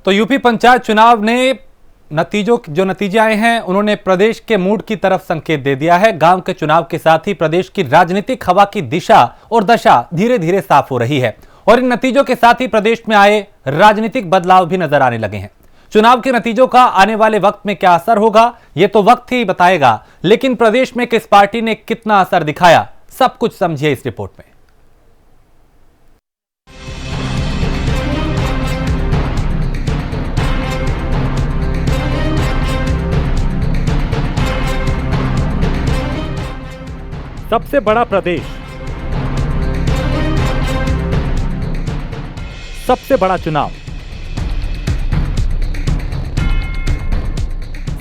तो यूपी पंचायत चुनाव ने नतीजे आए हैं, उन्होंने प्रदेश के मूड की तरफ संकेत दे दिया है। गांव के चुनाव के साथ ही प्रदेश की राजनीतिक हवा की दिशा और दशा धीरे धीरे साफ हो रही है और इन नतीजों के साथ ही प्रदेश में आए राजनीतिक बदलाव भी नजर आने लगे हैं। चुनाव के नतीजों का आने वाले वक्त में क्या असर होगा, यह तो वक्त ही बताएगा, लेकिन प्रदेश में किस पार्टी ने कितना असर दिखाया, सब कुछ समझिए इस रिपोर्ट में। सबसे बड़ा प्रदेश, सबसे बड़ा चुनाव,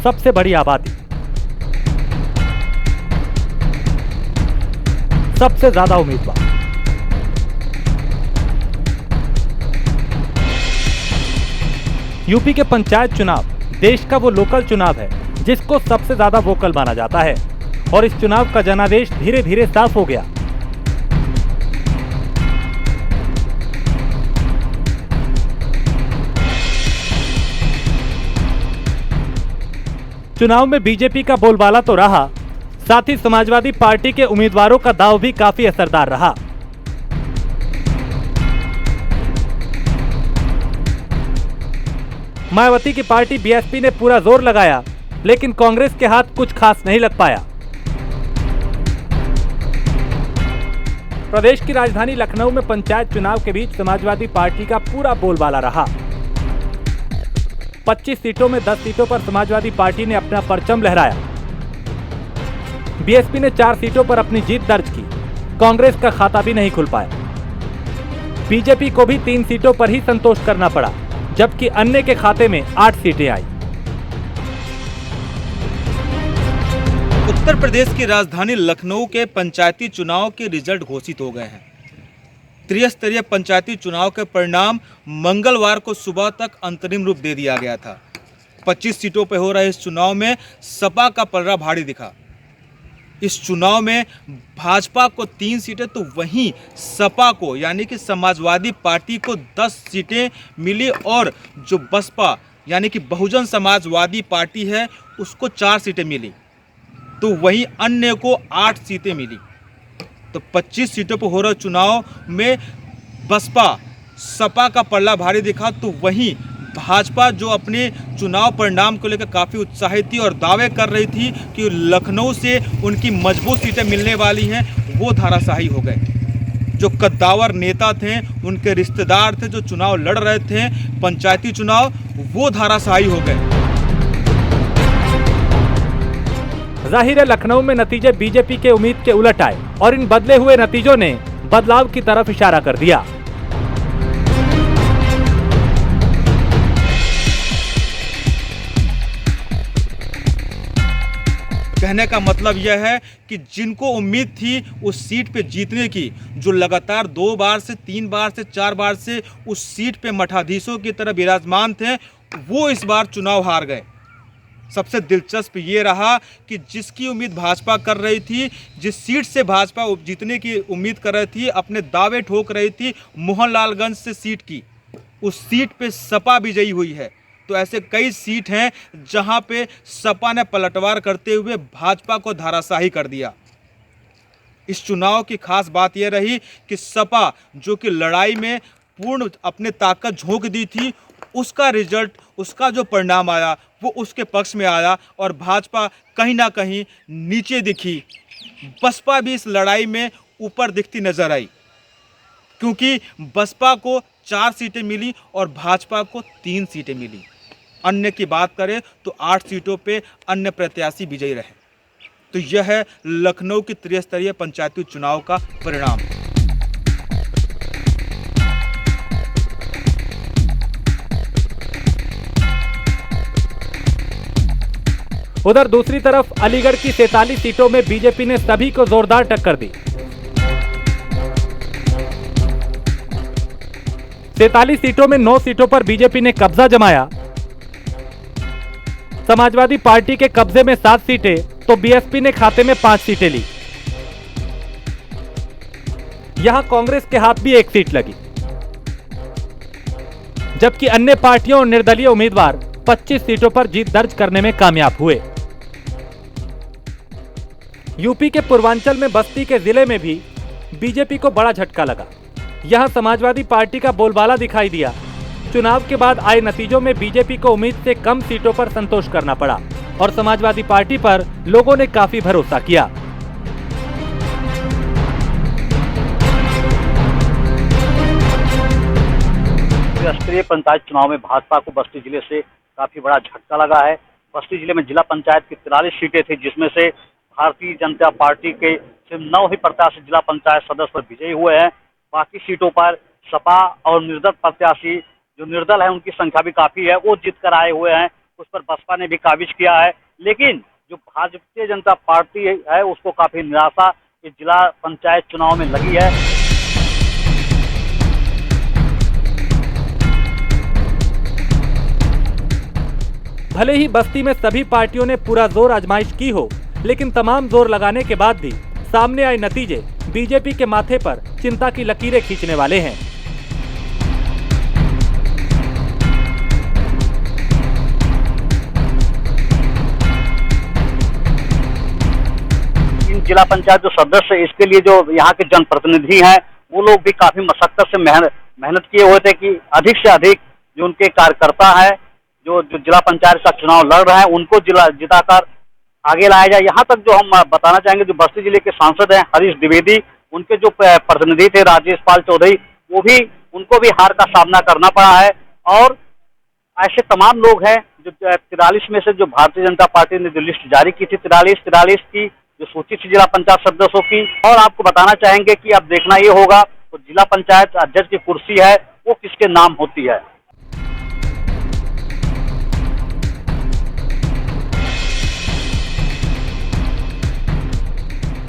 सबसे बड़ी आबादी, सबसे ज्यादा उम्मीदवार। यूपी के पंचायत चुनाव देश का वो लोकल चुनाव है जिसको सबसे ज्यादा वोकल माना जाता है और इस चुनाव का जनादेश धीरे धीरे साफ हो गया। चुनाव में बीजेपी का बोलबाला तो रहा, साथ ही समाजवादी पार्टी के उम्मीदवारों का दांव भी काफी असरदार रहा। मायावती की पार्टी बीएसपी ने पूरा जोर लगाया, लेकिन कांग्रेस के हाथ कुछ खास नहीं लग पाया। प्रदेश की राजधानी लखनऊ में पंचायत चुनाव के बीच समाजवादी पार्टी का पूरा बोलबाला रहा। 25 सीटों में 10 सीटों पर समाजवादी पार्टी ने अपना परचम लहराया। बीएसपी ने 4 सीटों पर अपनी जीत दर्ज की। कांग्रेस का खाता भी नहीं खुल पाया। बीजेपी को भी 3 सीटों पर ही संतोष करना पड़ा, जबकि अन्य के खाते में 8 सीटें आई। उत्तर प्रदेश की राजधानी लखनऊ के पंचायती चुनाव के रिजल्ट घोषित हो गए हैं। त्रिस्तरीय पंचायती चुनाव के परिणाम मंगलवार को सुबह तक अंतरिम रूप दे दिया गया था। 25 सीटों पर हो रहे इस चुनाव में सपा का पलड़ा भारी दिखा। इस चुनाव में भाजपा को 3 सीटें तो वहीं सपा को यानी कि समाजवादी पार्टी को 10 सीटें मिली और जो बसपा यानी कि बहुजन समाजवादी पार्टी है उसको 4 सीटें मिली, तो वहीं अन्य को 8 सीटें मिली। तो 25 सीटों पर हो रहे चुनाव में बसपा सपा का पल्ला भारी दिखा, तो वहीं भाजपा जो अपने चुनाव परिणाम को लेकर काफ़ी उत्साहित थी और दावे कर रही थी कि लखनऊ से उनकी मजबूत सीटें मिलने वाली हैं, वो धाराशाही हो गए। जो कद्दावर नेता थे, उनके रिश्तेदार थे जो चुनाव लड़ रहे थे पंचायती चुनाव, वो धाराशाही हो गए। जाहिर है लखनऊ में नतीजे बीजेपी के उम्मीद के उलट आए और इन बदले हुए नतीजों ने बदलाव की तरफ इशारा कर दिया। कहने का मतलब यह है कि जिनको उम्मीद थी उस सीट पे जीतने की, जो लगातार 2 बार से 3 बार से 4 बार से उस सीट पे मठाधीशों की तरह विराजमान थे, वो इस बार चुनाव हार गए। सबसे दिलचस्प ये रहा कि जिसकी उम्मीद भाजपा कर रही थी, जिस सीट से भाजपा जीतने की उम्मीद कर रही थी, अपने दावे ठोक रही थी मोहनलालगंज से सीट की, उस सीट पे सपा विजयी हुई है। तो ऐसे कई सीट हैं जहां पे सपा ने पलटवार करते हुए भाजपा को धाराशाही कर दिया। इस चुनाव की खास बात यह रही कि सपा जो कि लड़ाई में पूर्ण अपने ताकत झोंक दी थी, उसका रिजल्ट, उसका जो परिणाम आया वो उसके पक्ष में आया और भाजपा कहीं ना कहीं नीचे दिखी। बसपा भी इस लड़ाई में ऊपर दिखती नजर आई, क्योंकि बसपा को 4 सीटें मिली और भाजपा को 3 सीटें मिली। अन्य की बात करें तो 8 सीटों पे अन्य प्रत्याशी विजयी रहे। तो यह है लखनऊ की त्रिस्तरीय पंचायती चुनाव का परिणाम। उधर दूसरी तरफ अलीगढ़ की 47 सीटों में बीजेपी ने सभी को जोरदार टक्कर दी। 43 सीटों में 9 सीटों पर बीजेपी ने कब्जा जमाया। समाजवादी पार्टी के कब्जे में 7 सीटें तो बीएसपी ने खाते में 5 सीटें ली। यहां कांग्रेस के हाथ भी 1 सीट लगी। जबकि अन्य पार्टियों और निर्दलीय उम्मीदवार 25 सीटों पर जीत दर्ज करने में कामयाब हुए। यूपी के पूर्वांचल में बस्ती के जिले में भी बीजेपी को बड़ा झटका लगा। यहां समाजवादी पार्टी का बोलबाला दिखाई दिया। चुनाव के बाद आए नतीजों में बीजेपी को उम्मीद से कम सीटों पर संतोष करना पड़ा और समाजवादी पार्टी पर लोगों ने काफी भरोसा किया। राष्ट्रीय पंचायत चुनाव में भाजपा को बस्ती जिले से काफी बड़ा झटका लगा है। बस्ती जिले में जिला पंचायत की 43 सीटें थी, जिसमें से भारतीय जनता पार्टी के सिर्फ 9 ही प्रत्याशी जिला पंचायत सदस्य पर विजयी हुए हैं। बाकी सीटों पर सपा और निर्दल प्रत्याशी, जो निर्दल है उनकी संख्या भी काफी है, वो जीत कर आए हुए हैं। उस पर बसपा ने भी काबिज किया है, लेकिन जो भारतीय जनता पार्टी है उसको काफी निराशा इस जिला पंचायत चुनाव में लगी है। भले ही बस्ती में सभी पार्टियों ने पूरा जोर आजमाइश की हो, लेकिन तमाम जोर लगाने के बाद भी सामने आए नतीजे बीजेपी के माथे पर चिंता की लकीरें खींचने वाले हैं। इन जिला पंचायत जो सदस्य, इसके लिए जो यहाँ के जनप्रतिनिधि हैं, वो लोग भी काफी मशक्कत से मेहनत किए हुए थे कि अधिक से अधिक जो उनके कार्यकर्ता है, जो जिला पंचायत का चुनाव लड़ रहे हैं, उनको जिताकर आगे लाया जाए। यहाँ तक जो हम बताना चाहेंगे, जो बस्ती जिले के सांसद हैं हरीश द्विवेदी, उनके जो प्रतिनिधि थे राजेश पाल चौधरी, उनको भी हार का सामना करना पड़ा है। और ऐसे तमाम लोग हैं जो 43 में से जो भारतीय जनता पार्टी ने जो लिस्ट जारी की थी 43 की जो सूची थी जिला पंचायत सदस्यों की। और आपको बताना चाहेंगे कि अब देखना ये होगा तो जिला पंचायत अध्यक्ष की कुर्सी है वो किसके नाम होती है।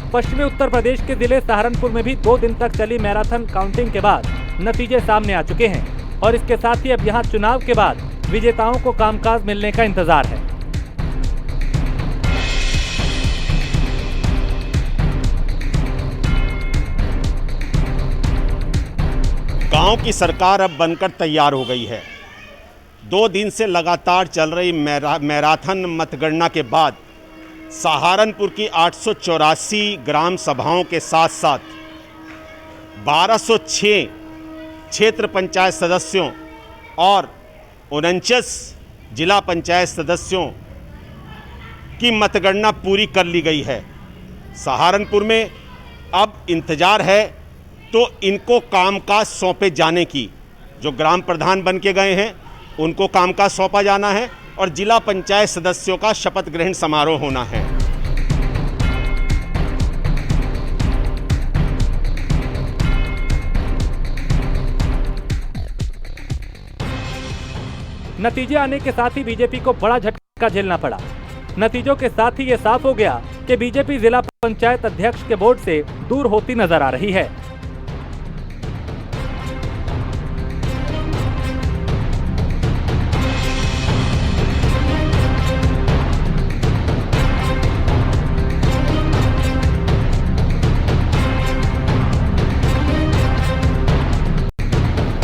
पश्चिमी उत्तर प्रदेश के जिले सहारनपुर में भी 2 दिन तक चली मैराथन काउंटिंग के बाद नतीजे सामने आ चुके हैं और इसके साथ ही अब यहां चुनाव के बाद विजेताओं को कामकाज मिलने का इंतजार है। गांव की सरकार अब बनकर तैयार हो गई है। 2 दिन से लगातार चल रही मैराथन मतगणना के बाद सहारनपुर की 884 ग्राम सभाओं के साथ साथ 1206 क्षेत्र पंचायत सदस्यों और 49 जिला पंचायत सदस्यों की मतगणना पूरी कर ली गई है। सहारनपुर में अब इंतजार है तो इनको कामकाज सौंपे जाने की। जो ग्राम प्रधान बन के गए हैं उनको कामकाज सौंपा जाना है और जिला पंचायत सदस्यों का शपथ ग्रहण समारोह होना है। नतीजे आने के साथ ही बीजेपी को बड़ा झटका झेलना पड़ा। नतीजों के साथ ही ये साफ हो गया कि बीजेपी जिला पंचायत अध्यक्ष के बोर्ड से दूर होती नजर आ रही है।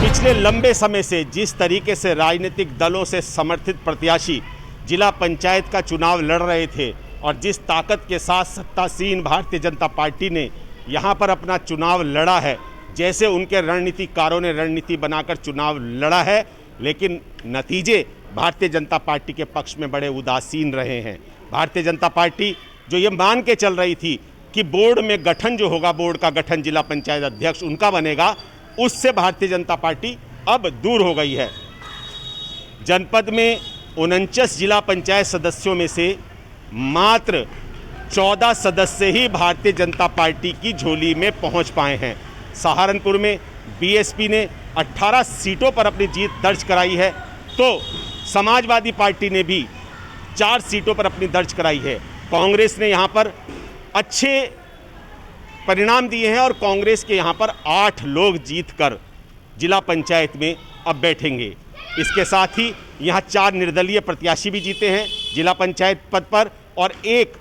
पिछले लंबे समय से जिस तरीके से राजनीतिक दलों से समर्थित प्रत्याशी जिला पंचायत का चुनाव लड़ रहे थे और जिस ताकत के साथ सत्तासीन भारतीय जनता पार्टी ने यहाँ पर अपना चुनाव लड़ा है, जैसे उनके रणनीतिकारों ने रणनीति बनाकर चुनाव लड़ा है, लेकिन नतीजे भारतीय जनता पार्टी के पक्ष में बड़े उदासीन रहे हैं। भारतीय जनता पार्टी जो ये मान के चल रही थी कि बोर्ड में गठन जो होगा, बोर्ड का गठन जिला पंचायत अध्यक्ष उनका बनेगा, उससे भारतीय जनता पार्टी अब दूर हो गई है। जनपद में 49 जिला पंचायत सदस्यों में से मात्र 14 सदस्य ही भारतीय जनता पार्टी की झोली में पहुंच पाए हैं। सहारनपुर में बीएसपी ने 18 सीटों पर अपनी जीत दर्ज कराई है, तो समाजवादी पार्टी ने भी 4 सीटों पर अपनी दर्ज कराई है। कांग्रेस ने यहाँ पर अच्छे परिणाम दिए हैं और कांग्रेस के यहाँ पर 8 लोग जीतकर जिला पंचायत में अब बैठेंगे। इसके साथ ही यहाँ 4 निर्दलीय प्रत्याशी भी जीते हैं जिला पंचायत पद पर और एक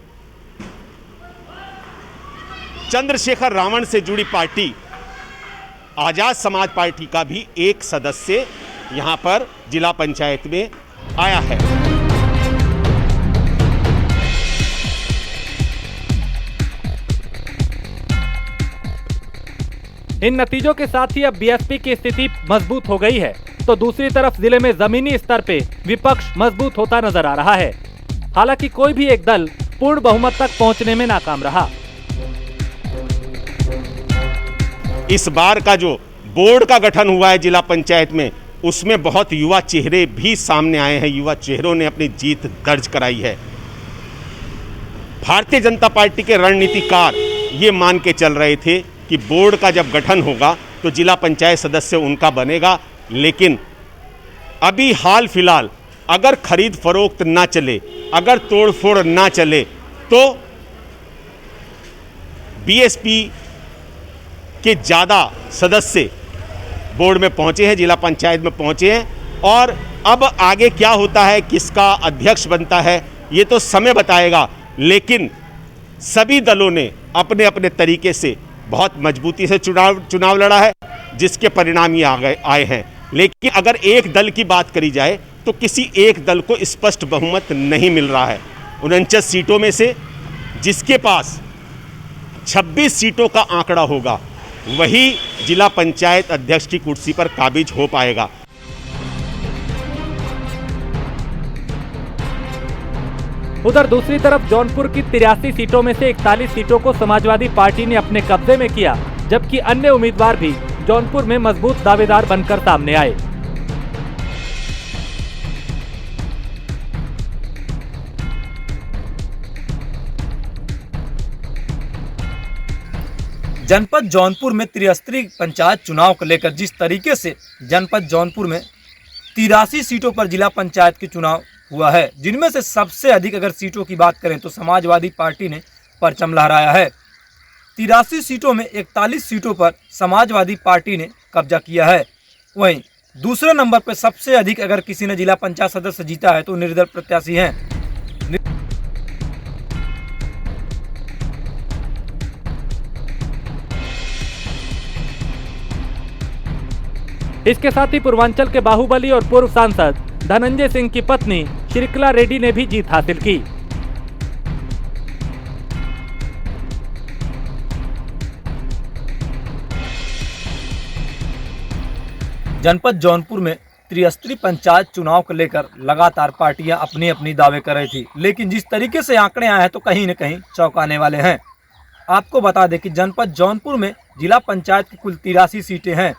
चंद्रशेखर रावण से जुड़ी पार्टी आजाद समाज पार्टी का भी एक सदस्य यहाँ पर जिला पंचायत में आया है। इन नतीजों के साथ ही अब बीएसपी की स्थिति मजबूत हो गई है, तो दूसरी तरफ जिले में जमीनी स्तर पे विपक्ष मजबूत होता नजर आ रहा है। हालांकि कोई भी एक दल पूर्ण बहुमत तक पहुंचने में नाकाम रहा। इस बार का जो बोर्ड का गठन हुआ है जिला पंचायत में, उसमें बहुत युवा चेहरे भी सामने आए हैं। युवा चेहरों ने अपनी जीत दर्ज कराई है। भारतीय जनता पार्टी के रणनीतिकार ये मान के चल रहे थे कि बोर्ड का जब गठन होगा तो जिला पंचायत सदस्य उनका बनेगा, लेकिन अभी हाल फिलहाल अगर खरीद फरोख्त ना चले, अगर तोड़फोड़ ना चले, तो बीएसपी के ज़्यादा सदस्य बोर्ड में पहुंचे हैं, जिला पंचायत में पहुंचे हैं। और अब आगे क्या होता है, किसका अध्यक्ष बनता है, ये तो समय बताएगा। लेकिन सभी दलों ने अपने अपने तरीके से बहुत मजबूती से चुनाव लड़ा है, जिसके परिणाम ये आए हैं। लेकिन अगर एक दल की बात करी जाए तो किसी एक दल को स्पष्ट बहुमत नहीं मिल रहा है। 49 सीटों में से जिसके पास 26 सीटों का आंकड़ा होगा, वही जिला पंचायत अध्यक्ष की कुर्सी पर काबिज हो पाएगा। उधर दूसरी तरफ जौनपुर की 83 सीटों में से 41 सीटों को समाजवादी पार्टी ने अपने कब्जे में किया, जबकि अन्य उम्मीदवार भी जौनपुर में मजबूत दावेदार बनकर सामने आए। जनपद जौनपुर में त्रिस्तरीय पंचायत चुनाव को लेकर जिस तरीके से जनपद जौनपुर में 83 सीटों पर जिला पंचायत के चुनाव हुआ है, जिनमें से सबसे अधिक अगर सीटों की बात करें तो समाजवादी पार्टी ने परचम लहराया है। 83 सीटों में 41 सीटों पर समाजवादी पार्टी ने कब्जा किया है। वहीं दूसरे नंबर पर सबसे अधिक अगर किसी ने जिला पंचायत सदस्य जीता है तो निर्दल प्रत्याशी हैं। इसके साथ ही पूर्वांचल के बाहुबली और पूर्व सांसद धनंजय सिंह की पत्नी श्रीकला रेड्डी ने भी जीत हासिल की। जनपद जौनपुर में त्रिस्तरीय पंचायत चुनाव को लेकर लगातार पार्टियां अपनी अपनी दावे कर रही थी, लेकिन जिस तरीके से आंकड़े आए हैं तो कहीं न कहीं चौंकाने वाले हैं। आपको बता दें कि जनपद जौनपुर में जिला पंचायत की कुल 83 सीटें हैं,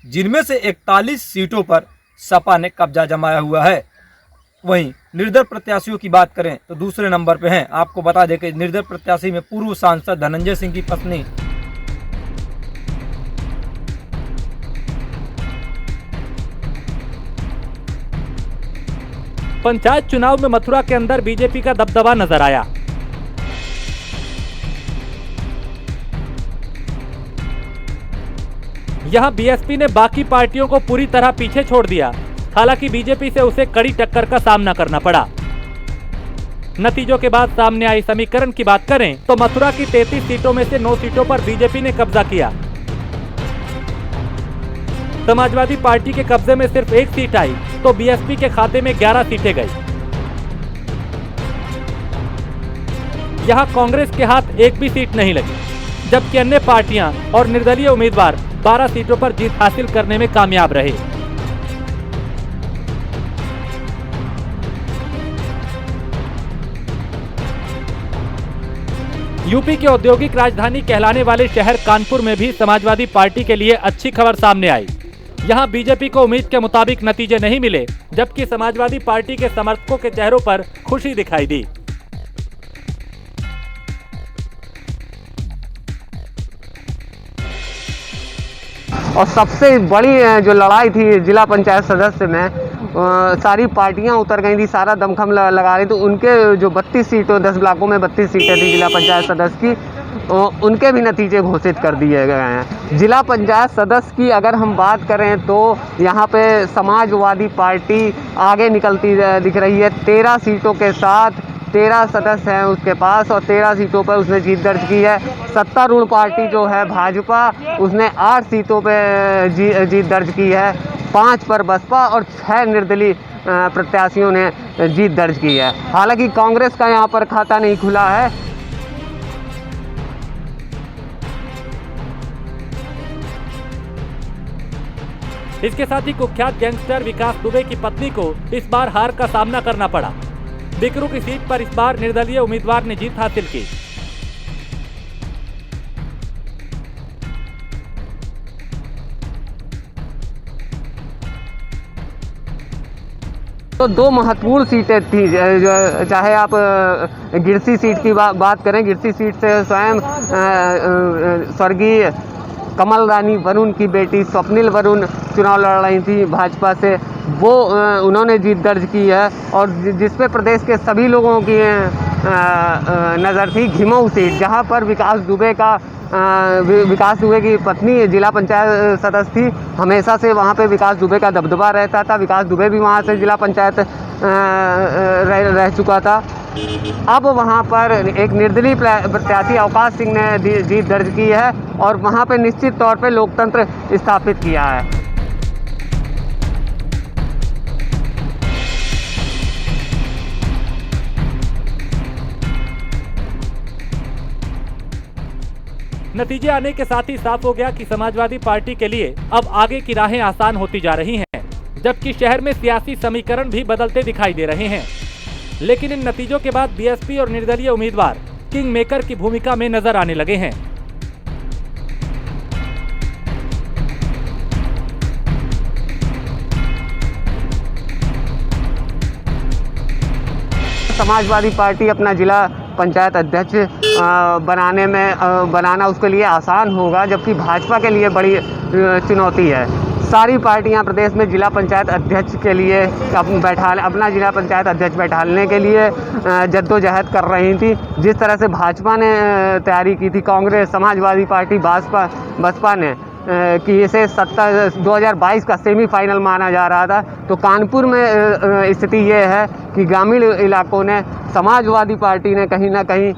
जिनमें से 41 सीटों पर सपा ने कब्जा जमाया हुआ है। वहीं निर्दल प्रत्याशियों की बात करें तो दूसरे नंबर पे हैं। आपको बता दें कि निर्दल प्रत्याशी में पूर्व सांसद धनंजय सिंह की पत्नी पंचायत चुनाव में मथुरा के अंदर बीजेपी का दबदबा नजर आया। यहां बीएसपी ने बाकी पार्टियों को पूरी तरह पीछे छोड़ दिया। हालांकि बीजेपी से उसे कड़ी टक्कर का सामना करना पड़ा। नतीजों के बाद सामने आई समीकरण की बात करें तो मथुरा की 33 सीटों में से 9 सीटों पर बीजेपी ने कब्जा किया। समाजवादी पार्टी के कब्जे में सिर्फ 1 सीट आई तो बीएसपी के खाते में 11 सीटें गई। यहां कांग्रेस के हाथ एक भी सीट नहीं लगी, जबकि अन्य पार्टियां और निर्दलीय उम्मीदवार 12 सीटों पर जीत हासिल करने में कामयाब रहे। यूपी की औद्योगिक राजधानी कहलाने वाले शहर कानपुर में भी समाजवादी पार्टी के लिए अच्छी खबर सामने आई। यहां बीजेपी को उम्मीद के मुताबिक नतीजे नहीं मिले, जबकि समाजवादी पार्टी के समर्थकों के चेहरों पर खुशी दिखाई दी। और सबसे बड़ी जो लड़ाई थी जिला पंचायत सदस्य में, सारी पार्टियां उतर गई थी, सारा दमखम लगा रही थी। उनके जो 32 सीटों 10 ब्लॉकों में 32 सीटें थी जिला पंचायत सदस्य की, उनके भी नतीजे घोषित कर दिए गए हैं। जिला पंचायत सदस्य की अगर हम बात करें तो यहाँ पे समाजवादी पार्टी आगे निकलती दिख रही है। 13 सीटों के साथ 13 सदस्य हैं उसके पास और 13 सीटों पर उसने जीत दर्ज की है। सत्तारूढ़ पार्टी जो है भाजपा, उसने 8 सीटों पे जीत दर्ज की है। 5 पर बसपा और 6 निर्दलीय प्रत्याशियों ने जीत दर्ज की है। हालांकि कांग्रेस का यहाँ पर खाता नहीं खुला है। इसके साथ ही कुख्यात गैंगस्टर विकास दुबे की पत्नी को इस बार हार का सामना करना पड़ा। बिकरू की सीट पर इस बार निर्दलीय उम्मीदवार ने जीत हासिल की। तो 2 महत्वपूर्ण सीटें थी, चाहे आप गिरसी सीट की बात करें। गिरसी सीट से स्वयं स्वर्गीय कमल रानी वरुण की बेटी स्वप्निल वरुण चुनाव लड़ रही थी भाजपा से, वो उन्होंने जीत दर्ज की है। और जिस पे प्रदेश के सभी लोगों की नज़र थी, घिमऊ सीट, जहां पर विकास दुबे की पत्नी जिला पंचायत सदस्य थी। हमेशा से वहां पे विकास दुबे का दबदबा रहता था। विकास दुबे भी वहां से जिला पंचायत रह चुका था। अब वहां पर एक निर्दलीय प्रत्याशी अवकाश सिंह ने जीत दर्ज की है और वहां पे निश्चित तौर पे लोकतंत्र स्थापित किया है। नतीजे आने के साथ ही साफ हो गया कि समाजवादी पार्टी के लिए अब आगे की राहें आसान होती जा रही हैं, जबकि शहर में सियासी समीकरण भी बदलते दिखाई दे रहे हैं। लेकिन इन नतीजों के बाद बीएसपी और निर्दलीय उम्मीदवार किंग मेकर की भूमिका में नजर आने लगे हैं। समाजवादी पार्टी अपना जिला पंचायत अध्यक्ष बनाना उसके लिए आसान होगा, जबकि भाजपा के लिए बड़ी चुनौती है। सारी पार्टियां प्रदेश में जिला पंचायत अध्यक्ष के लिए अपना जिला पंचायत अध्यक्ष बैठाने के लिए जद्दोजहद कर रही थी। जिस तरह से भाजपा ने तैयारी की थी, कांग्रेस, समाजवादी पार्टी, बसपा ने कि इसे 2022 का सेमीफाइनल माना जा रहा था, तो कानपुर में स्थिति ये है कि ग्रामीण इलाकों ने समाजवादी पार्टी ने कहीं ना कहीं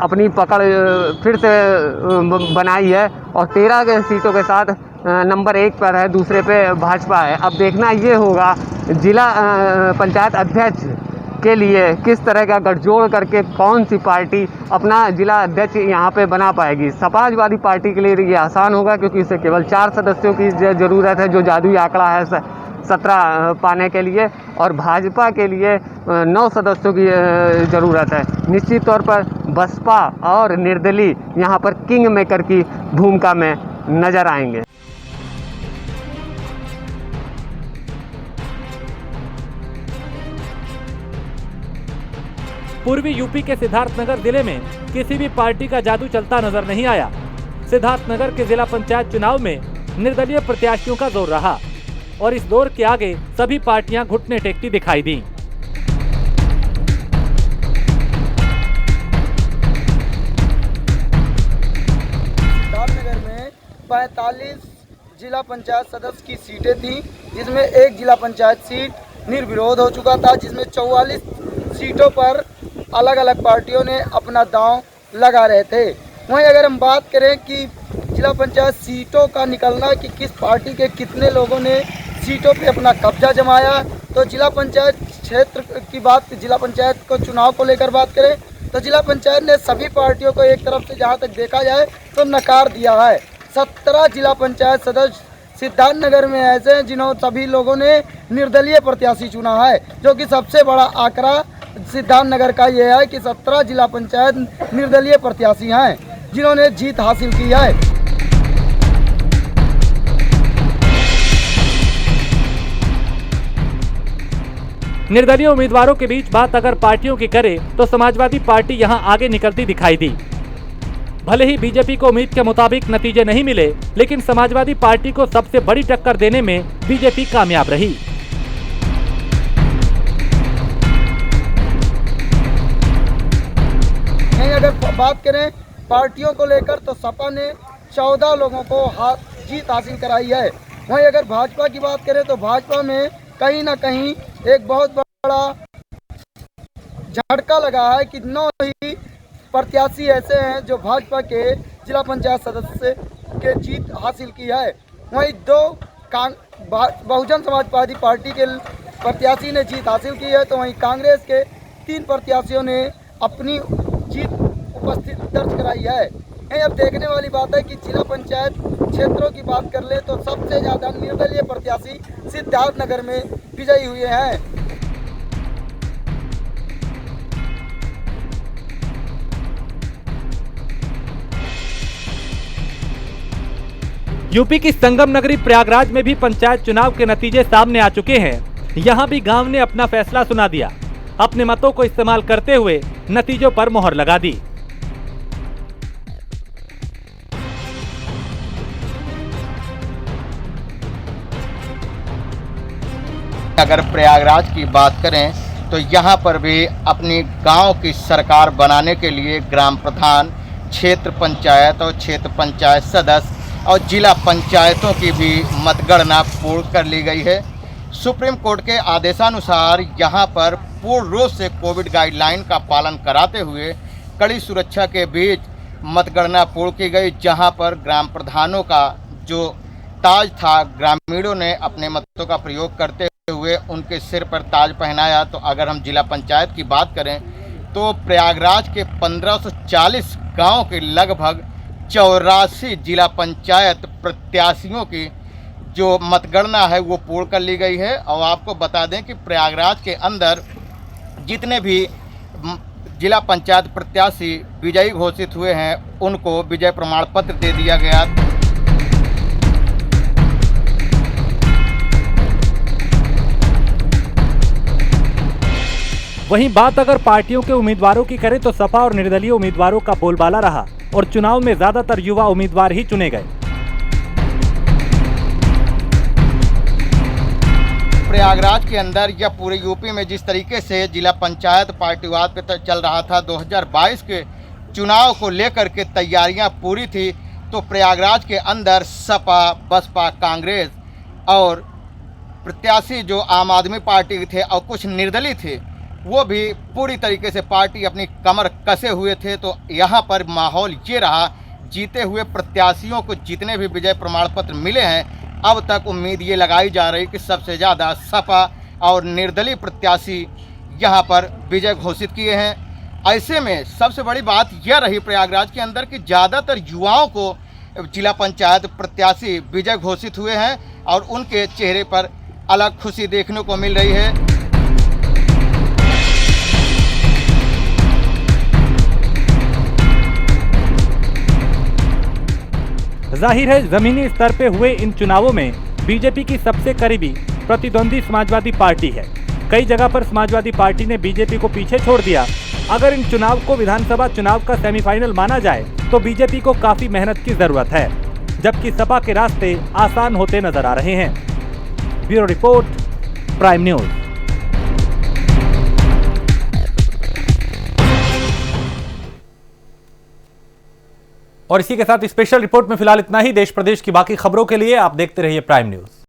अपनी पकड़ फिर से बनाई है और 13 सीटों के साथ नंबर 1 पर है, दूसरे पे भाजपा है। अब देखना ये होगा जिला पंचायत अध्यक्ष के लिए किस तरह का गठजोड़ करके कौन सी पार्टी अपना जिला अध्यक्ष यहाँ पे बना पाएगी। समाजवादी पार्टी के लिए ये आसान होगा क्योंकि इसे केवल 4 सदस्यों की ज़रूरत है, जो जादुई आंकड़ा है 17 पाने के लिए, और भाजपा के लिए 9 सदस्यों की ज़रूरत है। निश्चित तौर पर बसपा और निर्दलीय यहाँ पर किंग मेकर की भूमिका में नज़र आएंगे। पूर्वी यूपी के सिद्धार्थनगर जिले में किसी भी पार्टी का जादू चलता नजर नहीं आया। सिद्धार्थनगर के जिला पंचायत चुनाव में निर्दलीय प्रत्याशियों का जोर रहा और इस दौर के आगे सभी पार्टियां घुटने टेकती दिखाई दी। सिद्धार्थनगर में 45 जिला पंचायत सदस्य की सीटें थीं, जिसमें एक जिला पंचायत सीट निर्विरोध हो चुका था, जिसमें 44 सीटों पर अलग अलग पार्टियों ने अपना दांव लगा रहे थे। वहीं अगर हम बात करें कि जिला पंचायत सीटों का निकलना कि किस पार्टी के कितने लोगों ने सीटों पे अपना कब्जा जमाया, तो जिला पंचायत क्षेत्र की बात, जिला पंचायत को चुनाव को लेकर बात करें तो जिला पंचायत ने सभी पार्टियों को एक तरफ से जहां तक देखा जाए तो नकार दिया है। 17 जिला पंचायत सदस्य सिद्धार्थनगर में ऐसे हैं जिन्होंने सभी लोगों ने निर्दलीय प्रत्याशी चुना है, जो कि सबसे बड़ा आंकड़ा सिद्धार्थनगर का यह है कि 17 जिला पंचायत निर्दलीय प्रत्याशी हैं जिन्होंने जीत हासिल की है। निर्दलीय उम्मीदवारों के बीच बात अगर पार्टियों की करे तो समाजवादी पार्टी यहां आगे निकलती दिखाई दी। भले ही बीजेपी को उम्मीद के मुताबिक नतीजे नहीं मिले, लेकिन समाजवादी पार्टी को सबसे बड़ी टक्कर देने में बीजेपी कामयाब रही। अगर बात करें पार्टियों को लेकर तो सपा ने 14 लोगों को जीत हासिल कराई है। वहीं अगर भाजपा की बात करें तो भाजपा में कहीं ना कहीं एक बहुत बड़ा झटका लगा है कि 9 ही प्रत्याशी ऐसे हैं जो भाजपा के जिला पंचायत सदस्य के जीत हासिल की है। वहीं 2 बहुजन समाज पार्टी के प्रत्याशी ने जीत हासिल की है, तो वहीं कांग्रेस के 3 प्रत्याशियों ने अपनी जीत उपस्थित दर्ज कराई है। अब देखने वाली बात है कि जिला पंचायत क्षेत्रों की बात कर ले तो सबसे ज़्यादा निर्दलीय प्रत्याशी सिद्धार्थनगर में विजयी हुए हैं। यूपी की संगम नगरी प्रयागराज में भी पंचायत चुनाव के नतीजे सामने आ चुके हैं। यहां भी गांव ने अपना फैसला सुना दिया। अपने मतों को इस्तेमाल करते हुए नतीजों पर मोहर लगा दी। अगर प्रयागराज की बात करें तो यहाँ पर भी अपनी गांव की सरकार बनाने के लिए ग्राम प्रधान, क्षेत्र पंचायत और क्षेत्र पंचायत सदस्य और जिला पंचायतों की भी मतगणना पूर्ण कर ली गई है। सुप्रीम कोर्ट के आदेशानुसार यहाँ पर पूर्ण रूप से कोविड गाइडलाइन का पालन कराते हुए कड़ी सुरक्षा के बीच मतगणना पूर्ण की गई, जहाँ पर ग्राम प्रधानों का जो ताज था, ग्रामीणों ने अपने मतों का प्रयोग करते हुए उनके सिर पर ताज पहनाया। तो अगर हम जिला पंचायत की बात करें तो प्रयागराज के 1540 गांव के लगभग 84 जिला पंचायत प्रत्याशियों की जो मतगणना है वो पूर्ण कर ली गई है। और आपको बता दें कि प्रयागराज के अंदर जितने भी जिला पंचायत प्रत्याशी विजयी घोषित हुए हैं उनको विजय प्रमाण पत्र दे दिया गया। वहीं बात अगर पार्टियों के उम्मीदवारों की करें तो सपा और निर्दलीय उम्मीदवारों का बोलबाला रहा और चुनाव में ज्यादातर युवा उम्मीदवार ही चुने गए। प्रयागराज के अंदर या पूरे यूपी में जिस तरीके से जिला पंचायत पार्टीवाद पे चल रहा था, 2022 के चुनाव को लेकर के तैयारियां पूरी थी, तो प्रयागराज के अंदर सपा, बसपा, कांग्रेस और प्रत्याशी जो आम आदमी पार्टी थे और कुछ निर्दलीय थे वो भी पूरी तरीके से पार्टी अपनी कमर कसे हुए थे। तो यहाँ पर माहौल ये रहा, जीते हुए प्रत्याशियों को जितने भी विजय प्रमाण पत्र मिले हैं, अब तक उम्मीद ये लगाई जा रही कि सबसे ज़्यादा सपा और निर्दलीय प्रत्याशी यहाँ पर विजय घोषित किए हैं। ऐसे में सबसे बड़ी बात यह रही प्रयागराज के अंदर कि ज़्यादातर युवाओं को जिला पंचायत प्रत्याशी विजय घोषित हुए हैं और उनके चेहरे पर अलग खुशी देखने को मिल रही है। जाहिर है जमीनी स्तर पे हुए इन चुनावों में बीजेपी की सबसे करीबी प्रतिद्वंदी समाजवादी पार्टी है। कई जगह पर समाजवादी पार्टी ने बीजेपी को पीछे छोड़ दिया। अगर इन चुनाव को विधानसभा चुनाव का सेमीफाइनल माना जाए तो बीजेपी को काफी मेहनत की जरूरत है, जबकि सपा के रास्ते आसान होते नजर आ रहे हैं। Bureau report, prime news. और इसी के साथ स्पेशल रिपोर्ट में फिलहाल इतना ही। देश प्रदेश की बाकी खबरों के लिए आप देखते रहिए प्राइम न्यूज।